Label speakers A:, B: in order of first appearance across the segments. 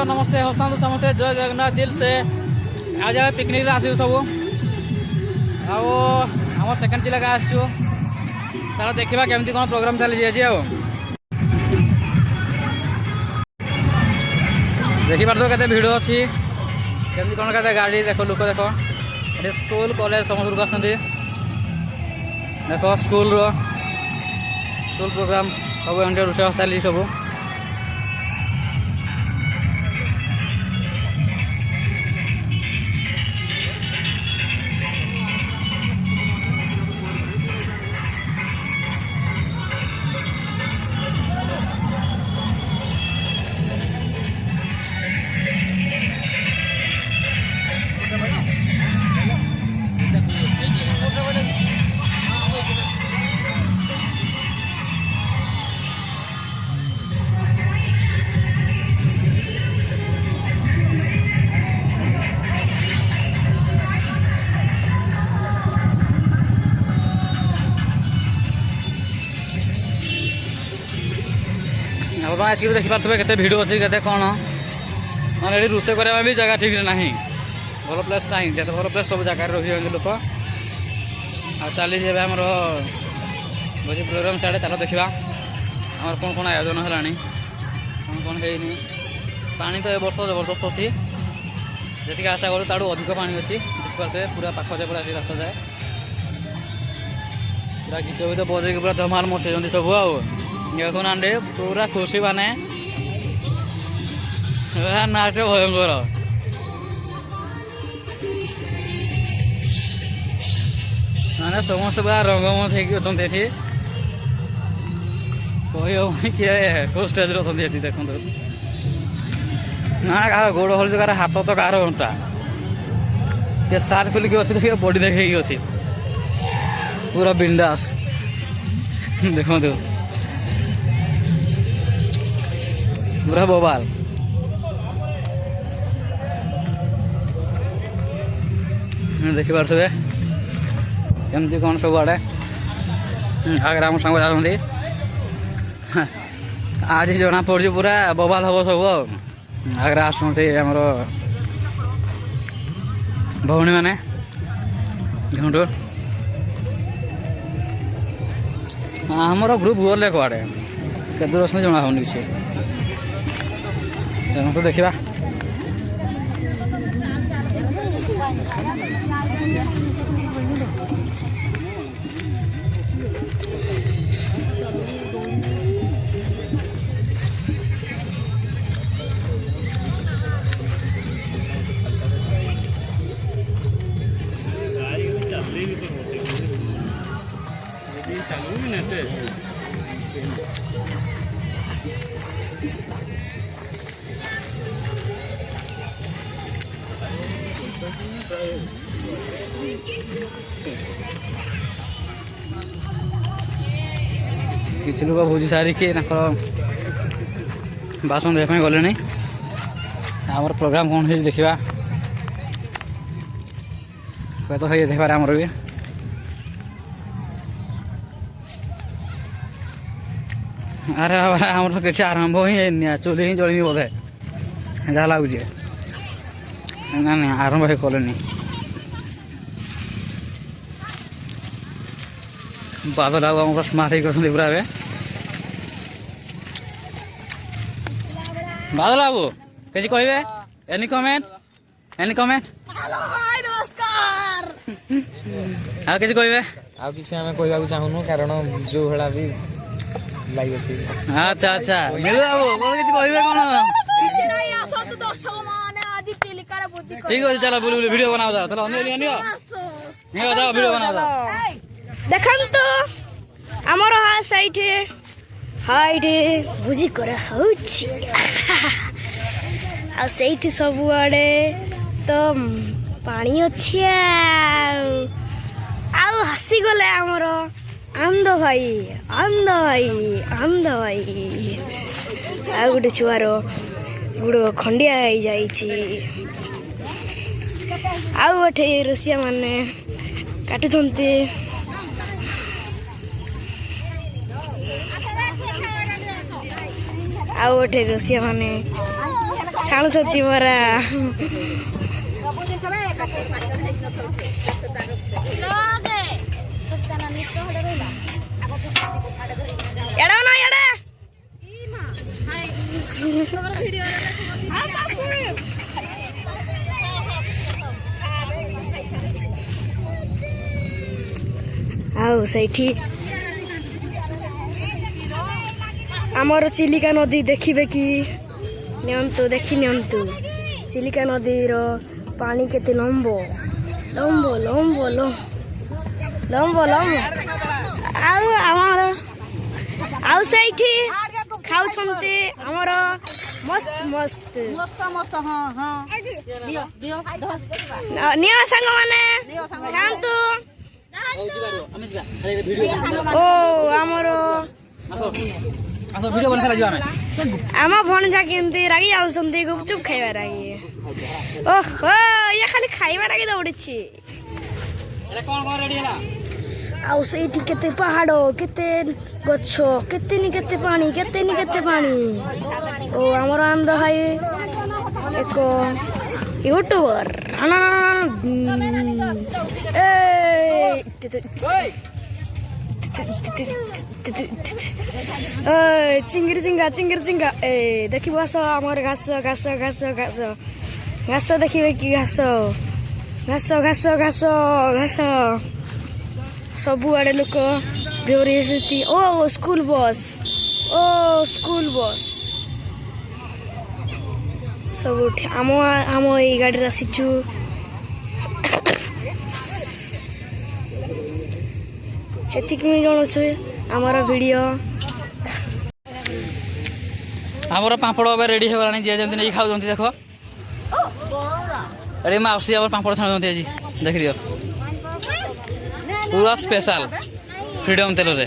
A: Hello नमस्ते हस्तांतु समस्ते जय जगन्नाथ दिल से आज आम पिकनिक आसू सब आम सेकेंड जिला का आसू तार देखा केमती कौन प्रोग्राम चली आज देखी पार के भिड़ अच्छी केमती कौन के गाड़ी देख लोक देख ये स्कूल कॉलेज समस्त लोग आसती देख स्कूल प्रोग्राम सब एम रोषेई चली सब आज देखी पारे के भिड़ अच्छी के कौन मैंने ये रोषे करने भी जगह ठीक ना भल प्लेस ना जिते भल प्लेस सब जगह रही लोक आ चली आम भोजी प्रोग्राम साढ़े चल देखा आम कौन कौन आयोजन है कौन कौन है पानी तो ए वर्ष जबरदस्त अच्छी जी आशा करूँ ताड़ू अधिक पानी अच्छी देखिए पूरा पाख जाए पूरा रास्ता जाए पूरा गीत गीत बजे पूरा धमाल मचेज सब आंडे पूरा खुशी माने नाच भयंकर माने समस्त पूरा रंगमंच होती कही किए कौ स्टेज अच्छी देखो ना कह गोड़ हल कार हाथ तो कार घंटा ये सार खोलिक अच्छी देखिए बॉडी देखे अच्छी पूरा बिंदास देखो पूरा बोबाल देखी पारे एमती कौन सब आड़े आगे आम सांग जाती आज जना पड़ी पूरा बोबाल हम सब आगे आसुँच आमर भौणी मैंने झुंटू आमर ग्रुप गले कड़े के दूर अच्छे जना होनी किसी तो देखा किसी लोग भोजी सारिकी बासन देखा गले आमर प्रोग्राम कौन है देखा तो है देखार आमर भी अरे आमर किसी आरंभ ही चुली ही जलनी बोधे जहाँ लगुचे ना ना आरंभ ही कले बादल आम स्मार्ट ही पूरा बादल बाबू किसी कहे एनी कमेंट आ किसी कहे
B: आ किसी आम कहवाक चाहूनु कारण जो भाया भी लगे
A: अच्छा अच्छा मिलू बाबू कौन किसी कहे कौन ठीक अच्छे चलो बुल वीडियो बनाओ चलो वीडियो बनाओ
C: देखंतु हमर साइडे हाइडे भुजी करा होछि आ सेठी सब आड़े तो पानी अछि आ हसी गले हमर आनंद भाई आ गुटे छुआर गुड़ खंडिया हो जाइछि आ गोटे रोसिया माने काटुचंती आ गोटे रोसिया माने ଛାଣୁଛନ୍ତି ପରା। ଏଡା ନା ଏଡା ଆଉ ସେଇଠି ଆମର ଚିଲିକା ନଦୀ ଦେଖିବେ କି? ନିଅନ୍ତୁ ଦେଖି ନିଅନ୍ତୁ ଚିଲିକା ନଦୀର ପାଣି କେତେ ଲମ୍ବ ଲମ୍ବ ଲମ୍ବ ଲମ୍ବ ଲମ୍ବ। ଆଉ ଆମର ଆଉ ସେଇଠି ଖାଉଛନ୍ତି ଆମର ମସ୍ତ ମସ୍ତ ନିଅ ସାଙ୍ଗମାନେ ଖାଆନ୍ତୁ। ଓ ଆମର ଆମ ଭଣଜା କେମିତି ରାଗି ଯାଉଛନ୍ତି ଗୁପଚୁପ ଖାଇବା ରାଗି। ଓହୋ ଇଏ ଖାଲି ଖାଇବା ରାଗି ଦୌଡ଼ିଛି। ଆଉ ସେଇଠି କେତେ ପାହାଡ଼ କେତେ ଗଛ କେତେନି କେତେ ପାଣି କେତେନି କେତେ ପାଣି। ଓ ଆମର ଆନନ୍ଦ ଭାଇ ଏକ ୟୁଟ୍ୟୁବର ଚିଙ୍ଗିରି ଚିଙ୍ଗା ଏ ଦେଖିବ ଆସ ଆମର ଘାସ ଘାସ ଘାସ ଘାସ ଘାସ ଦେଖିବେ କି ଘାସ ଘାସ ଘାସ ଘାସ ଘାସ ସବୁଆଡ଼େ ଲୋକ ବେଉରି ଆସନ୍ତି। ଓ ସ୍କୁଲ ବସ୍ ସବୁଠି ଆମ ଏଇ ଗାଡ଼ିରେ ଆସିଛୁ। ଏତିକି ମୁଁ ଜଣୁଛୁ ଆମର ଭିଡ଼ିଓ।
A: ଆମର ପାମ୍ପଡ଼ ଏବେ ରେଡ଼ି ହେଇଗଲାଣି ଯିଏ ଯେମିତି ନେଇକି ଖାଉଛନ୍ତି ଦେଖ। ଆରେ ମାଉସୀ ଆମର ପାମ୍ପଡ଼ ଛାଣୁଛନ୍ତି ଆଜି ଦେଖିଦିଅ ପୁରା ସ୍ପେଶାଲ ଫ୍ରିଡମ୍ ତେଲରେ।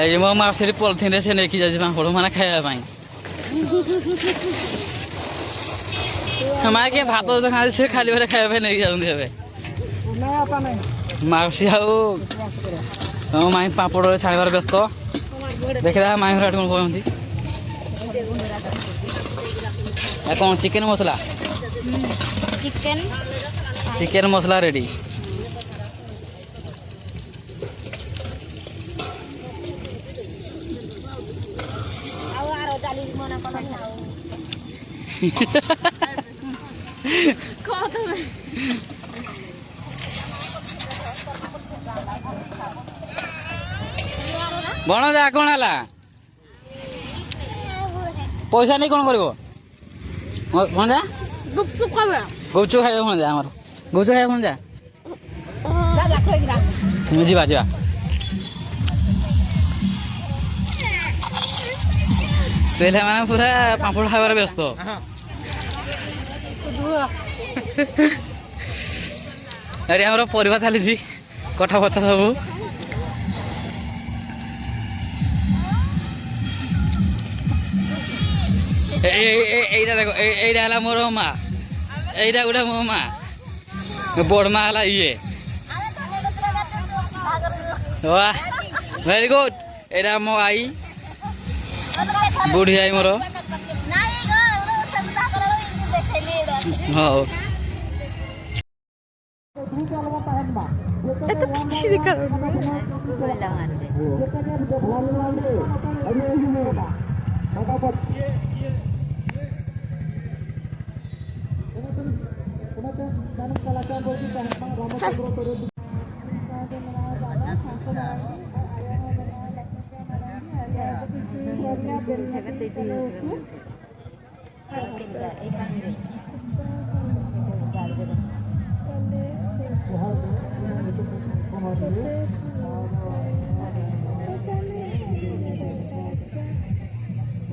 A: ଏଇ ମୋ ମାଉସୀ ପଲିଥିନରେ ସେ ନେଇକି ଯାଉଛି ପାମ୍ପଡ଼ ମାନେ ଖାଇବା ପାଇଁ। ସେମାନେ କିଏ ଭାତ ଯଦି ଖାଆନ୍ତି ସେ ଖାଲି ଭାବରେ ଖାଇବା ପାଇଁ ନେଇକି ଯାଉଛନ୍ତି ଏବେ। ମାଉସୀ ଆଉ ମାଇଁ ପାମ୍ପଡ଼ରେ ଛାଣିବାର ବ୍ୟସ୍ତ। ଦେଖିଲା ମାଇଁ ଘର କଣ କହୁଛନ୍ତି କଣ ଚିକେନ ମସଲା ଚିକେନ ମସଲା ରେଡି। ଭଣଜା କଣ ହେଲା ପଇସା ନେଇ କଣ କରିବ ଭଣଜା? ଗୁପଚୁପ ଖାଇବା ଭଣଜା ଆମର ଗୁପଚୁପ ଖାଇବା ଭଣଜା ଯିବା ଯିବା। ପିଲାମାନେ ପୁରା ପାମ୍ପଡ଼ ଖାଇବାରେ ବ୍ୟସ୍ତ। ଏଠି ଆମର ପରିବା ଚାଲିଛି କଠା ଫଚା ସବୁ। এইটা দেখো এইটা হল মোর মা এইটা গোটে মো মা বড় মা হল ইয়ে ভেরি গুড। এটা মো আই বুढ़ी আই মোর হও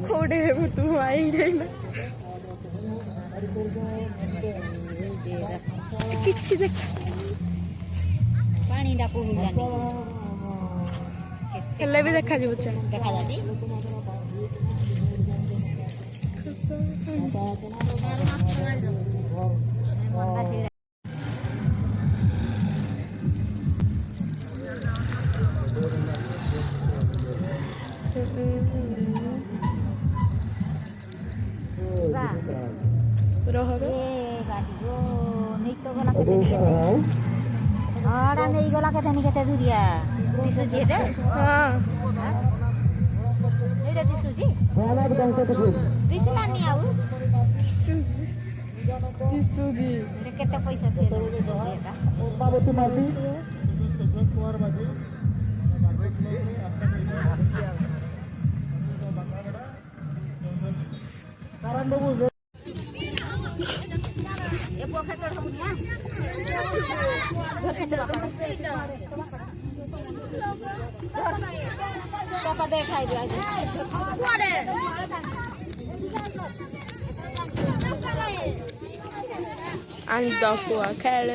C: କୋଉଠି ହେବୁ ତୁ ଆଇଲେ କିଛି ଦେଖ
D: ପାଣିଟା ପହୁଲାନି
C: ହେଲେ ବି ଦେଖାଯିବ
D: ଦେଖାଯାଉଛି। ନେଇଗଲା କେତେ ଦୂରିଆ ଦିଶୁଛି ଏଇଟା ଏଇଟା ଦିଶୁଛି ଦିଶିଲାନି ଆଉ କେତେ ପଇସା
C: अंत खेल